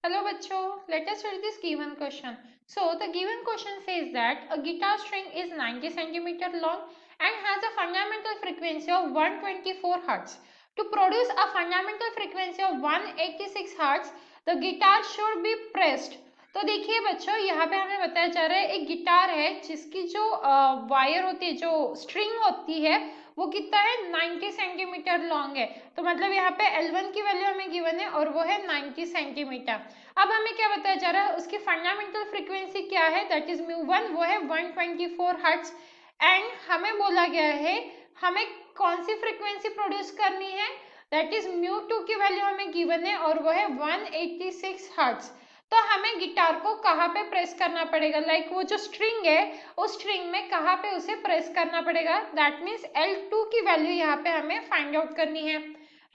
Hello bachcho, let us read this given question. So the given question says that a guitar string is 90 cm long and has a fundamental frequency of 124 Hz. To produce a fundamental frequency of 186 Hz, the guitar should be pressed. तो देखिए बच्चों, यहाँ पे हमें बताया जा रहा है एक गिटार है जिसकी जो वायर होती है, जो स्ट्रिंग होती है, वो कितना है 90 सेंटीमीटर लॉन्ग है। तो मतलब यहाँ पे L1 की वैल्यू हमें गिवन है और वो है 90 सेंटीमीटर। अब हमें क्या बताया जा रहा है, उसकी फंडामेंटल फ्रीक्वेंसी क्या है, दैट इज म्यू1, वो है 124 हर्ट्ज। एंड हमें बोला गया है हमें कौन सी फ्रीक्वेंसी प्रोड्यूस करनी है, दैट इज म्यू2 की वैल्यू हमें गिवन है और वो है 186 हर्ट्ज। तो हमें गिटार को कहाँ पे प्रेस करना पड़ेगा, लाइक वो जो स्ट्रिंग है उस स्ट्रिंग में कहाँ पे उसे प्रेस करना पड़ेगा, दैट मीन्स L2 की वैल्यू यहाँ पे हमें फाइंड आउट करनी है,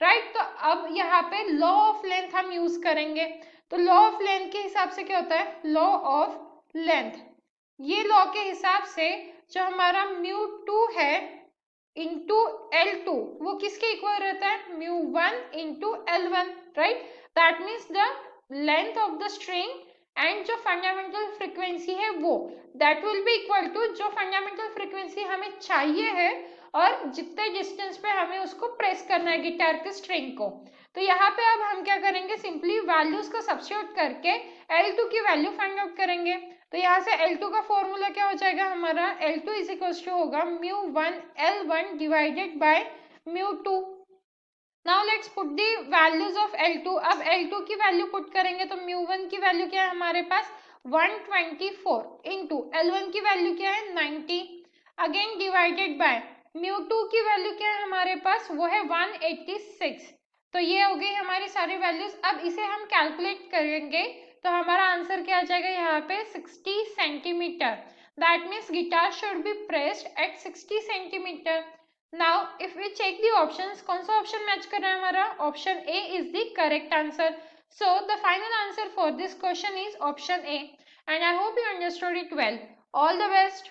राइट। तो अब यहाँ पे लॉ ऑफ लेंथ हम यूज करेंगे। तो लॉ ऑफ लेंथ के हिसाब से क्या होता है, लॉ ऑफ लेंथ, ये लॉ के हिसाब से जो हमारा म्यू2 है इंटू L2 वो किसके इक्वल रहता है, mu one into L1, right. That means the length of the string and जो फंडामेंटल फ्रीक्वेंसी है वो that will be equal to जो फंडामेंटल फ्रीक्वेंसी हमें चाहिए है और जितने डिस्टेंस पे हमें उसको प्रेस करना है गिटार के स्ट्रिंग को। तो यहाँ पे अब हम क्या करेंगे, सिंपली वैल्यूज को सब्स्टिट्यूट करके L2 की वैल्यू फाइंड आउट करेंगे। तो यहाँ से L2 का फॉर्मूला क्या हो जाएगा हमारा, L2 इज इक्वल टू होगा mu one L1 divided by mu two. Now let's put the values of L2। अब L2 की वैल्यू पुट करेंगे तो म्यू1 की वैल्यू क्या है हमारे पास 124 इंटू L1 की वैल्यू क्या है 90, अगेन डिवाइडेड बाय म्यू2 की वैल्यू क्या है हमारे पास, वो है 186। तो ये हो गई हमारी सारी वैल्यूज। अब इसे हम कैलकुलेट करेंगे तो हमारा आंसर क्या आ जाएगा यहाँ पे 60 centimetre. That means guitar should be pressed at 60 centimetre. Now if we check the options, कौन सा ऑप्शन मैच कर रहा है हमारा, option A is the correct answer. So the final answer for this question is option A and I hope you understood it well. All the best.